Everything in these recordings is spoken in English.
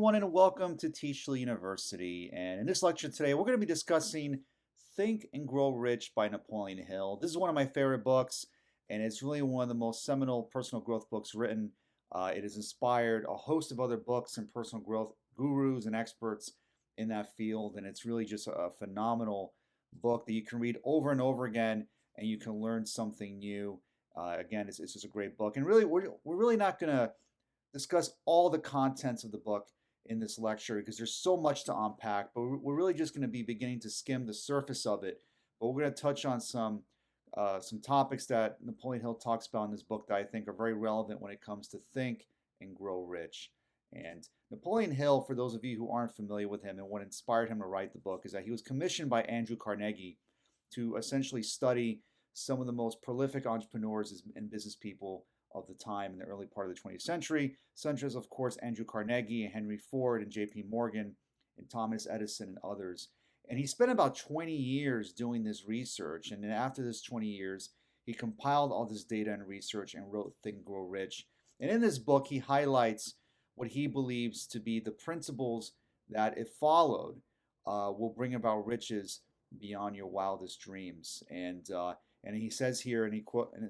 everyone, and welcome to Teachly University. And in this lecture today, we're going to be discussing Think and Grow Rich by Napoleon Hill. This is one of my favorite books, and it's really one of the most seminal personal growth books written. It has inspired a host of other books and personal growth gurus and experts in that field, and it's really just a phenomenal book that you can read over and over again, and you can learn something new. Again, it's just a great book, and really, we're really not going to discuss all the contents of the book in this lecture because there's so much to unpack, but we're really just going to be beginning to skim the surface of it. But we're going to touch on some topics that Napoleon Hill talks about in this book that I think are very relevant when it comes to think and grow rich. And Napoleon Hill, for those of you who aren't familiar with him and what inspired him to write the book, is that he was commissioned by Andrew Carnegie to essentially study some of the most prolific entrepreneurs and business people of the time in the early part of the 20th century, such as, of course, Andrew Carnegie, Henry Ford, and J.P. Morgan, and Thomas Edison, and others. And he spent about 20 years doing this research. And then after this 20 years, he compiled all this data and research and wrote Think, Grow Rich. And in this book, he highlights what he believes to be the principles that, if followed, will bring about riches beyond your wildest dreams. And he says here in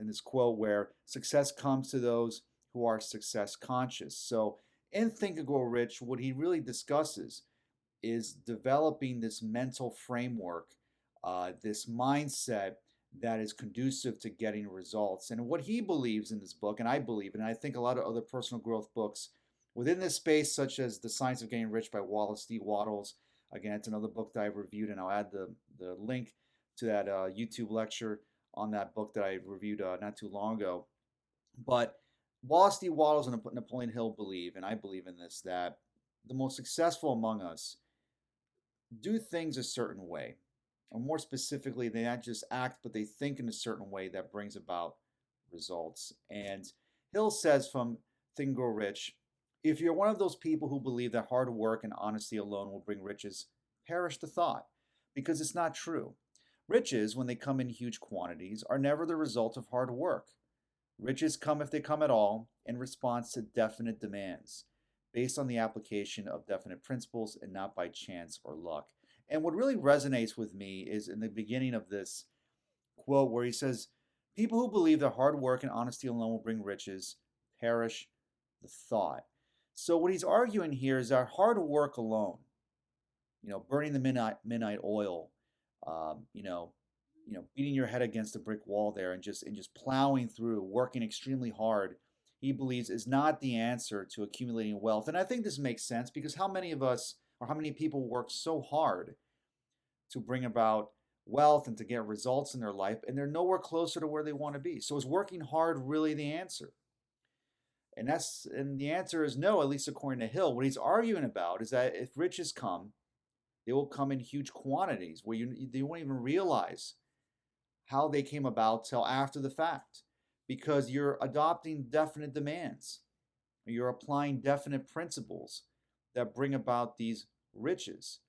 his quote where success comes to those who are success conscious. So in Think and Grow Rich, what he really discusses is developing this mental framework, this mindset that is conducive to getting results. And what he believes in this book, and I believe, and I think a lot of other personal growth books within this space, such as The Science of Getting Rich by Wallace D. Wattles. Again, it's another book that I've reviewed, and I'll add the link to that YouTube lecture on that book that I reviewed not too long ago. But Wallace D. Wattles and Napoleon Hill believe, and I believe in this, that the most successful among us do things a certain way. Or more specifically, they not just act, but they think in a certain way that brings about results. And Hill says from Think and Grow Rich, if you're one of those people who believe that hard work and honesty alone will bring riches, perish the thought, because it's not true. Riches, when they come in huge quantities, are never the result of hard work. Riches come, if they come at all, in response to definite demands, based on the application of definite principles and not by chance or luck. And what really resonates with me is in the beginning of this quote where he says, people who believe that hard work and honesty alone will bring riches, perish the thought. So what he's arguing here is that hard work alone, burning the midnight oil, beating your head against a brick wall there and just plowing through, working extremely hard, he believes is not the answer to accumulating wealth. And I think this makes sense because how many of us or how many people work so hard to bring about wealth and to get results in their life, and they're nowhere closer to where they want to be? So is working hard really the answer? And the answer is no, at least according to Hill. What he's arguing about is that if riches come, they will come in huge quantities where you won't even realize how they came about till after the fact, because you're adopting definite demands. You're applying definite principles that bring about these riches.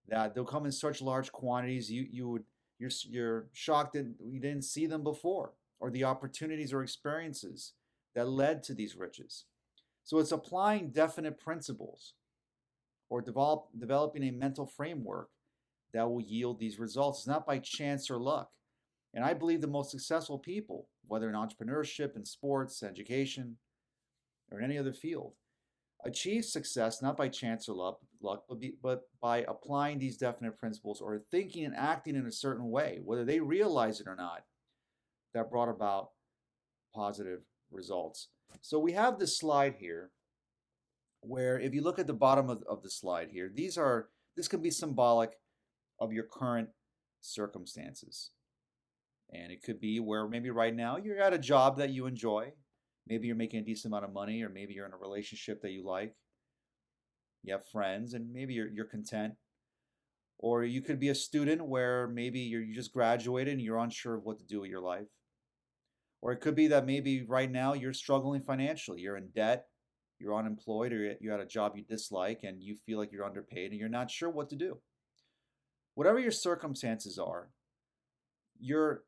That they'll come in such large quantities you're shocked that you didn't see them before, or the opportunities or experiences that led to these riches. So it's applying definite principles or developing a mental framework that will yield these results. It's not by chance or luck. And I believe the most successful people, whether in entrepreneurship, in sports, education, or in any other field, achieve success not by chance or luck, but by applying these definite principles or thinking and acting in a certain way, whether they realize it or not, that brought about positive results. So we have this slide here where if you look at the bottom of the slide here, this can be symbolic of your current circumstances. And it could be where maybe right now you're at a job that you enjoy. Maybe you're making a decent amount of money, or maybe you're in a relationship that you like. You have friends, and maybe you're content. Or you could be a student where maybe you just graduated and you're unsure of what to do with your life. Or it could be that maybe right now you're struggling financially. You're in debt, you're unemployed, or you're at a job you dislike and you feel like you're underpaid and you're not sure what to do. Whatever your circumstances are, your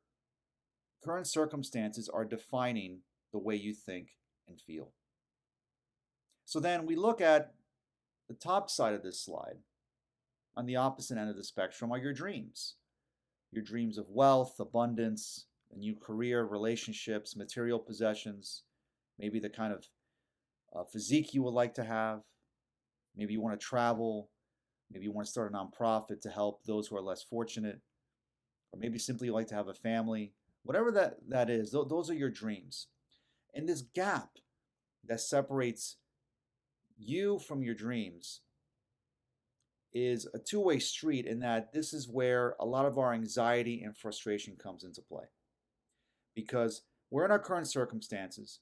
current circumstances are defining the way you think and feel. So then we look at The top side of this slide, on the opposite end of the spectrum, are your dreams. Your dreams of wealth, abundance, a new career, relationships, material possessions, maybe the kind of physique you would like to have. Maybe you want to travel. Maybe you want to start a nonprofit to help those who are less fortunate. Or maybe simply you like to have a family. Whatever that is, those are your dreams. And this gap that separates you from your dreams is a two-way street, in that this is where a lot of our anxiety and frustration comes into play. Because we're in our current circumstances,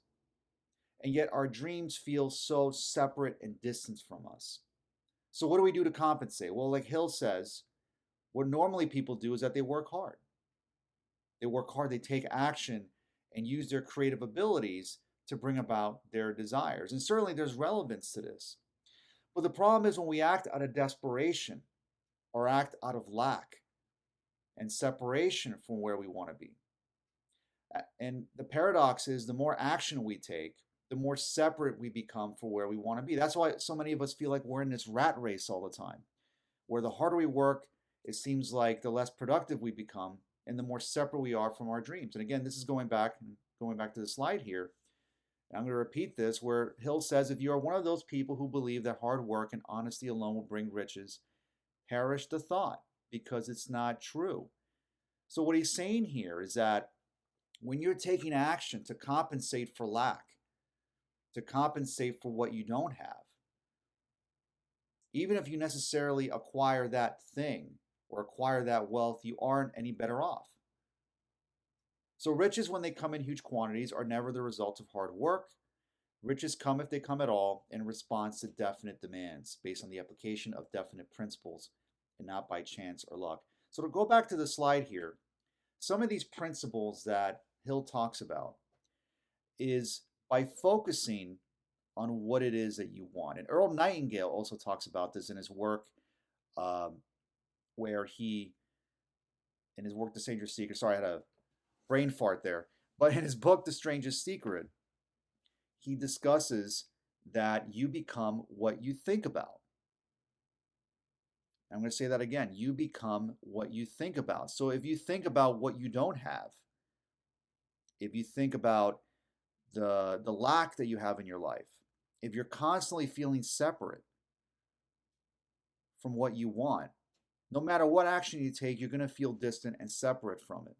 and yet our dreams feel so separate and distant from us. So what do we do to compensate? Well, like Hill says, what normally people do is that they work hard. They work hard, they take action, and use their creative abilities to bring about their desires. And certainly there's relevance to this. But the problem is when we act out of desperation or act out of lack and separation from where we want to be. And the paradox is the more action we take, the more separate we become from where we want to be. That's why so many of us feel like we're in this rat race all the time, where the harder we work, it seems like the less productive we become and the more separate we are from our dreams. And again, this is going back to the slide here. I'm going to repeat this, where Hill says, if you are one of those people who believe that hard work and honesty alone will bring riches, perish the thought, because it's not true. So what he's saying here is that when you're taking action to compensate for lack, to compensate for what you don't have, even if you necessarily acquire that thing or acquire that wealth, you aren't any better off. So riches, when they come in huge quantities, are never the result of hard work. Riches come, if they come at all, in response to definite demands based on the application of definite principles and not by chance or luck. So to go back to the slide here, some of these principles that Hill talks about is by focusing on what it is that you want. And Earl Nightingale also talks about this in his work, where he, in his work, The Strangest Secret, sorry, I had a brain fart there, but in his book, The Strangest Secret, he discusses that you become what you think about. I'm going to say that again. You become what you think about. So if you think about what you don't have, if you think about the lack that you have in your life, if you're constantly feeling separate from what you want, no matter what action you take, you're going to feel distant and separate from it.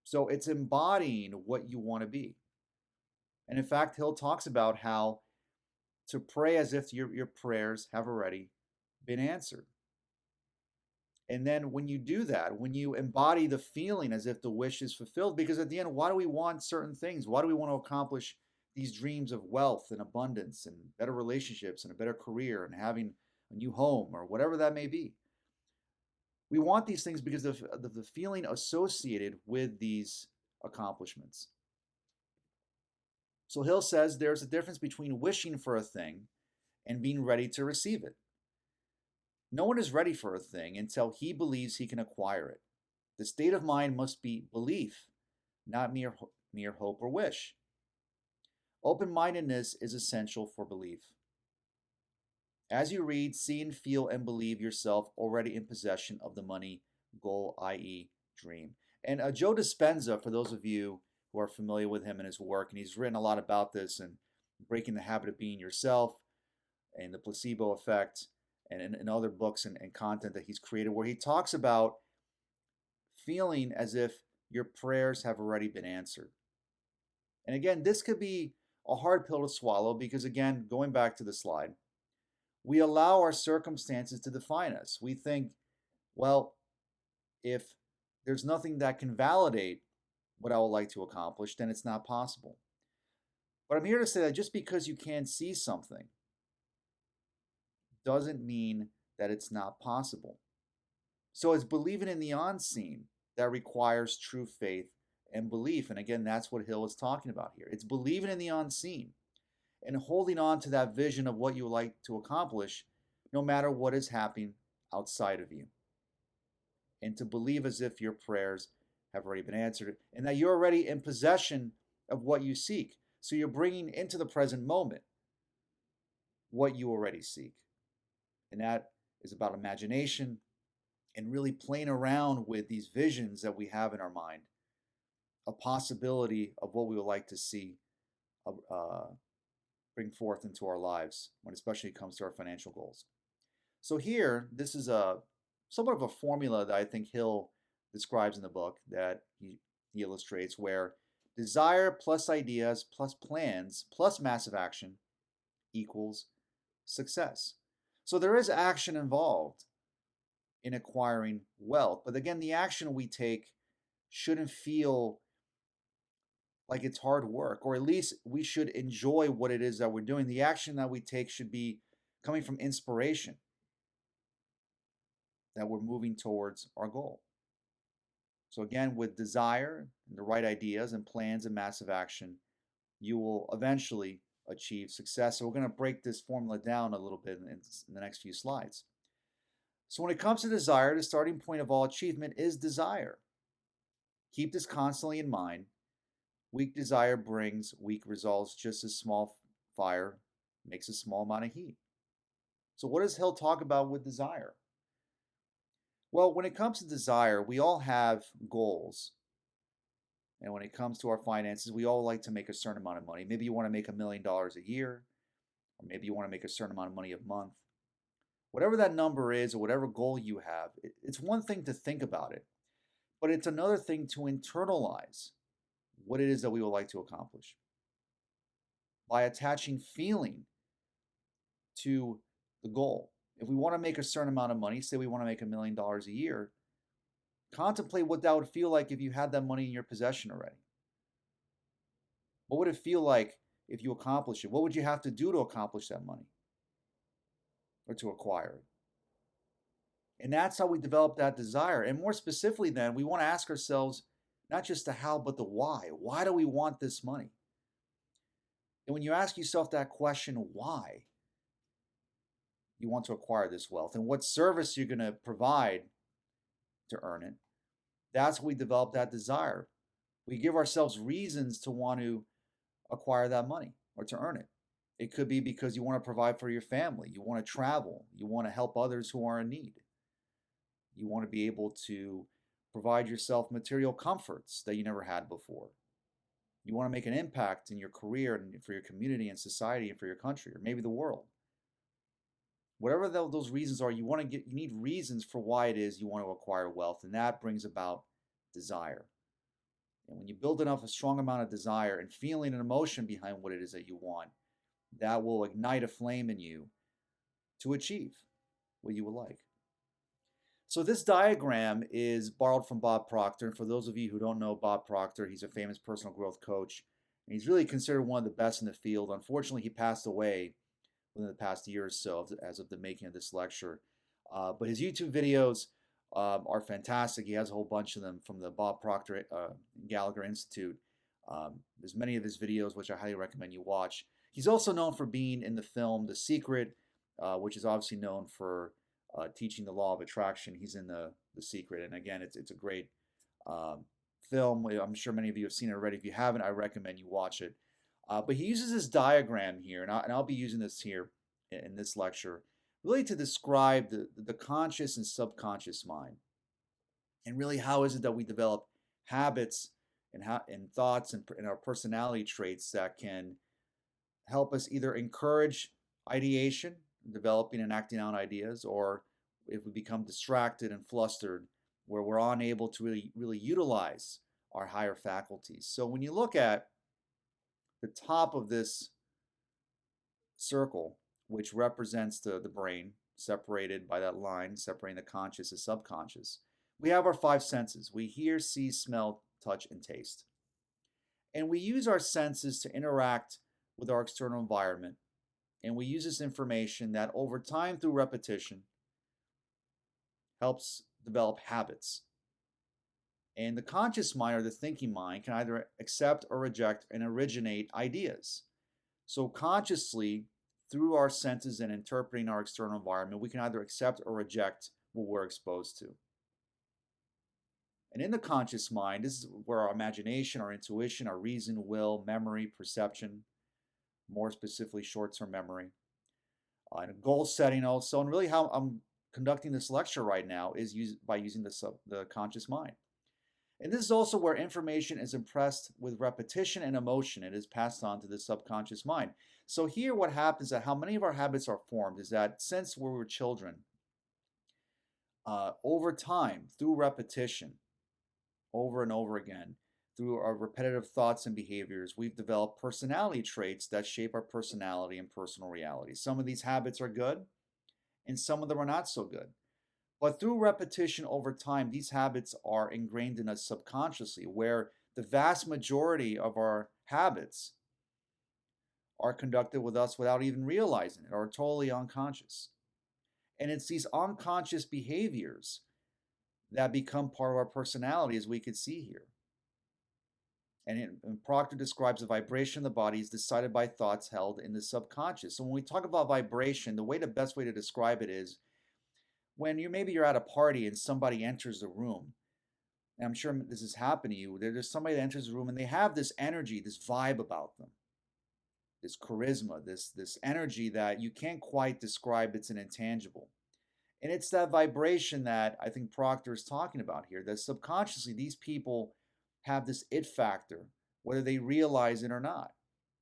So it's embodying what you want to be. And in fact, Hill talks about how to pray as if your prayers have already been answered. And then when you do that, when you embody the feeling as if the wish is fulfilled, because at the end, why do we want certain things? Why do we want to accomplish these dreams of wealth and abundance and better relationships and a better career and having a new home or whatever that may be? We want these things because of the feeling associated with these accomplishments. So Hill says there's a difference between wishing for a thing and being ready to receive it. No one is ready for a thing until he believes he can acquire it. The state of mind must be belief, not mere hope or wish. Open-mindedness is essential for belief. As you read, see and feel and believe yourself already in possession of the money goal, i.e. dream. And Joe Dispenza, for those of you who are familiar with him and his work, and he's written a lot about this and breaking the habit of being yourself and the placebo effect, and in other books and content that he's created, where he talks about feeling as if your prayers have already been answered. And again, this could be a hard pill to swallow because, again, going back to the slide, we allow our circumstances to define us. We think, well, if there's nothing that can validate what I would like to accomplish, then it's not possible. But I'm here to say that just because you can't see something doesn't mean that it's not possible. So it's believing in the unseen that requires true faith and belief. And again, that's what Hill is talking about here. It's believing in the unseen and holding on to that vision of what you would like to accomplish, no matter what is happening outside of you. And to believe as if your prayers have already been answered and that you're already in possession of what you seek. So you're bringing into the present moment what you already seek. And that is about imagination and really playing around with these visions that we have in our mind, a possibility of what we would like to see uh, bring forth into our lives when especially it comes to our financial goals. So here, this is a somewhat of a formula that I think Hill describes in the book that he illustrates where desire plus ideas plus plans plus massive action equals success. So there is action involved in acquiring wealth, but again, the action we take shouldn't feel like it's hard work, or at least we should enjoy what it is that we're doing. The action that we take should be coming from inspiration that we're moving towards our goal. So again, with desire and the right ideas and plans and massive action, you will eventually achieve success. So we're going to break this formula down a little bit in the next few slides. So when it comes to desire, the starting point of all achievement is desire. Keep this constantly in mind. Weak desire brings weak results, just as small fire makes a small amount of heat. So what does Hill talk about with desire? Well, when it comes to desire, we all have goals. And when it comes to our finances, we all like to make a certain amount of money. Maybe you want to make $1 million a year, or maybe you want to make a certain amount of money a month. Whatever that number is, or whatever goal you have, it's one thing to think about it, but it's another thing to internalize what it is that we would like to accomplish. By attaching feeling to the goal. If we want to make a certain amount of money, say we want to make $1 million a year, contemplate what that would feel like if you had that money in your possession already. What would it feel like if you accomplish it? What would you have to do to accomplish that money or to acquire it? And that's how we develop that desire. And more specifically, then, we want to ask ourselves not just the how, but the why. Why do we want this money? And when you ask yourself that question, why you want to acquire this wealth and what service you're going to provide to earn it, that's when we develop that desire. We give ourselves reasons to want to acquire that money or to earn it. It could be because you want to provide for your family, you want to travel, you want to help others who are in need. You want to be able to provide yourself material comforts that you never had before. You want to make an impact in your career and for your community and society and for your country or maybe the world. Whatever those reasons are, you need reasons for why it is you want to acquire wealth, and that brings about desire. And when you build enough a strong amount of desire and feeling and emotion behind what it is that you want, that will ignite a flame in you to achieve what you would like. So this diagram is borrowed from Bob Proctor. And for those of you who don't know Bob Proctor, he's a famous personal growth coach. And he's really considered one of the best in the field. Unfortunately, he passed away within the past year or so as of the making of this lecture. But his YouTube videos are fantastic. He has a whole bunch of them from the Bob Proctor Gallagher Institute. There's many of his videos which I highly recommend you watch. He's also known for being in the film The Secret, which is obviously known for teaching the law of attraction. He's in the Secret, and again, it's a great film. I'm sure many of you have seen it already. If you haven't, I recommend you watch it. But he uses this diagram here, and I'll be using this here in this lecture, really to describe the conscious and subconscious mind, and really how is it that we develop habits and thoughts and our personality traits that can help us either encourage ideation, developing and acting out ideas, or if we become distracted and flustered, where we're unable to really utilize our higher faculties. So when you look at the top of this circle, which represents the brain, separated by that line, separating the conscious and subconscious, we have our five senses. We hear, see, smell, touch, and taste. And we use our senses to interact with our external environment. And we use this information that over time through repetition helps develop habits. And the conscious mind or the thinking mind can either accept or reject and originate ideas. So consciously, through our senses and interpreting our external environment, we can either accept or reject what we're exposed to. And in the conscious mind, this is where our imagination, our intuition, our reason, will, memory, perception, more specifically short-term memory, and goal setting also. And really how I'm conducting this lecture right now is by using the conscious mind. And this is also where information is impressed with repetition and emotion. It is passed on to the subconscious mind. So here what happens is how many of our habits are formed is that since we were children, over time, through repetition, over and over again, through our repetitive thoughts and behaviors, we've developed personality traits that shape our personality and personal reality. Some of these habits are good, and some of them are not so good. But through repetition over time, these habits are ingrained in us subconsciously, where the vast majority of our habits are conducted with us without even realizing it, or totally unconscious. And it's these unconscious behaviors that become part of our personality, as we could see here. And Proctor describes the vibration of the body is decided by thoughts held in the subconscious. So when we talk about vibration, the best way to describe it is when maybe you're at a party and somebody enters the room. And I'm sure this has happened to you. There's somebody that enters the room and they have this energy, this vibe about them, this charisma, this energy that you can't quite describe. It's an intangible. And it's that vibration that I think Proctor is talking about here, that subconsciously these people have this it factor, whether they realize it or not.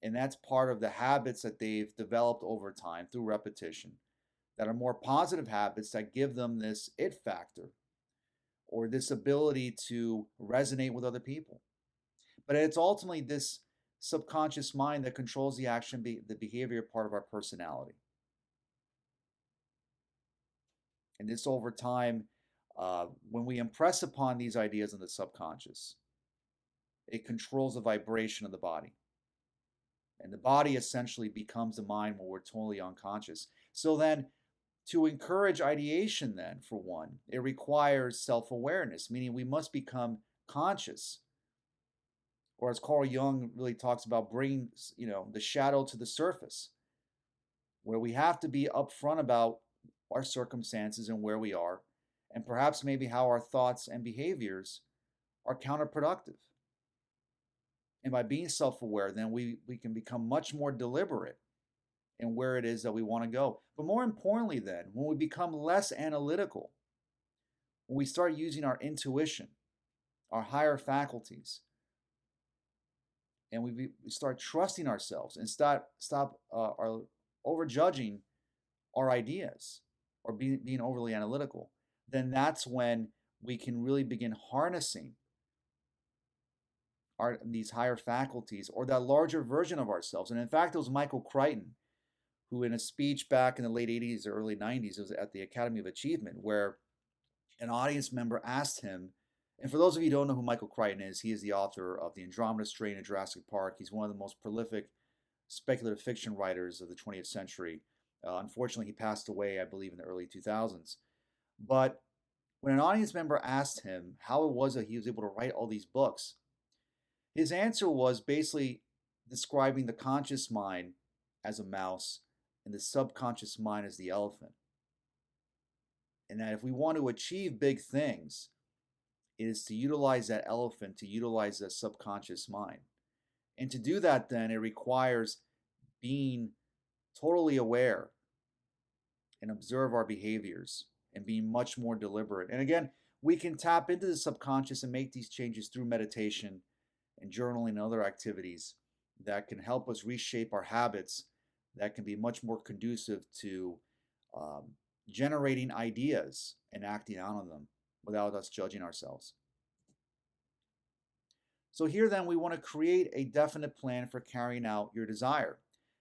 And that's part of the habits that they've developed over time through repetition, that are more positive habits that give them this it factor or this ability to resonate with other people. But it's ultimately this subconscious mind that controls the action, the behavior part of our personality. And this over time, when we impress upon these ideas in the subconscious, it controls the vibration of the body. And the body essentially becomes the mind when we're totally unconscious. So then, to encourage ideation, then, for one, it requires self-awareness, meaning we must become conscious. Or as Carl Jung really talks about, bringing the shadow to the surface, where we have to be upfront about our circumstances and where we are, and perhaps maybe how our thoughts and behaviors are counterproductive. And by being self-aware, then we can become much more deliberate in where it is that we want to go. But more importantly, then, when we become less analytical, when we start using our intuition, our higher faculties, and we start trusting ourselves and stop our overjudging our ideas or being overly analytical, then that's when we can really begin harnessing these higher faculties or that larger version of ourselves. And in fact, it was Michael Crichton who, in a speech back in the late 80s or early 90s, it was at the Academy of Achievement, where an audience member asked him, and for those of you who don't know who Michael Crichton is, he is the author of The Andromeda Strain and Jurassic Park. He's one of the most prolific speculative fiction writers of the 20th century. Unfortunately, he passed away, I believe, in the early 2000s. But when an audience member asked him how it was that he was able to write all these books, his answer was basically describing the conscious mind as a mouse and the subconscious mind as the elephant. And that if we want to achieve big things, it is to utilize that elephant, to utilize that subconscious mind. And to do that, then, it requires being totally aware and observe our behaviors and being much more deliberate. And again, we can tap into the subconscious and make these changes through meditation and journaling and other activities that can help us reshape our habits that can be much more conducive to generating ideas and acting out on them without us judging ourselves. So here then we want to create a definite plan for carrying out your desire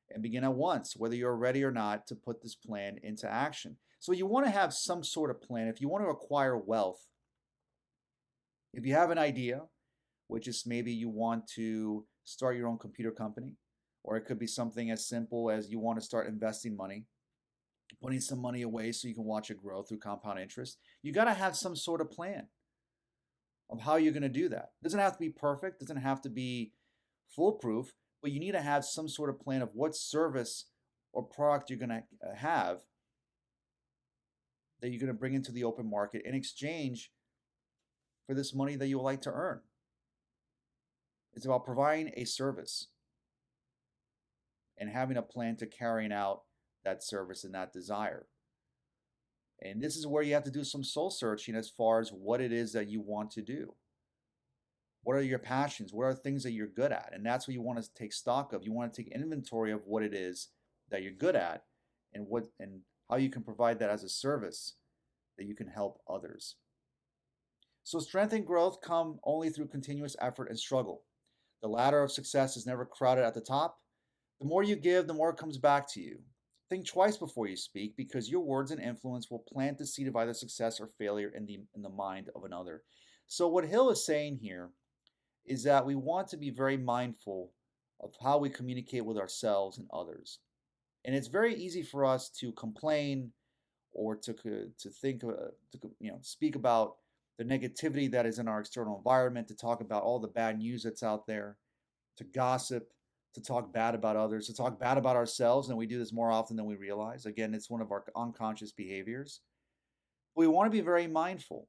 and begin at once, whether you're ready or not, to put this plan into action. So you want to have some sort of plan. If you want to acquire wealth, if you have an idea, which is maybe you want to start your own computer company, or it could be something as simple as you want to start investing money, putting some money away so you can watch it grow through compound interest. You got to have some sort of plan of how you're going to do that. It doesn't have to be perfect, doesn't have to be foolproof, but you need to have some sort of plan of what service or product you're going to have that you're going to bring into the open market in exchange for this money that you would like to earn. It's about providing a service and having a plan to carrying out that service and that desire. And this is where you have to do some soul searching as far as what it is that you want to do. What are your passions? What are things that you're good at? And that's what you want to take stock of. You want to take inventory of what it is that you're good at and how you can provide that as a service that you can help others. So strength and growth come only through continuous effort and struggle. The ladder of success is never crowded at the top. The more you give, the more it comes back to you. Think twice before you speak because your words and influence will plant the seed of either success or failure in the mind of another. So what Hill is saying here is that we want to be very mindful of how we communicate with ourselves and others. And it's very easy for us to complain or to think speak about the negativity that is in our external environment, to talk about all the bad news that's out there, to gossip, to talk bad about others, to talk bad about ourselves, and we do this more often than we realize. Again, it's one of our unconscious behaviors. We want to be very mindful,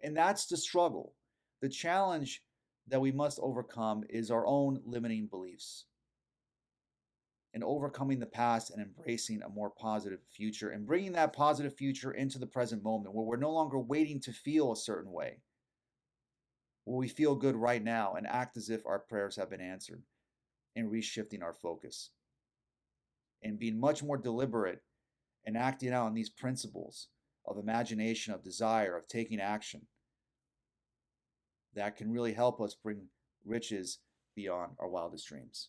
and that's the struggle. The challenge that we must overcome is our own limiting beliefs and overcoming the past and embracing a more positive future and bringing that positive future into the present moment where we're no longer waiting to feel a certain way, where we feel good right now and act as if our prayers have been answered, and reshifting our focus and being much more deliberate and acting out on these principles of imagination, of desire, of taking action that can really help us bring riches beyond our wildest dreams.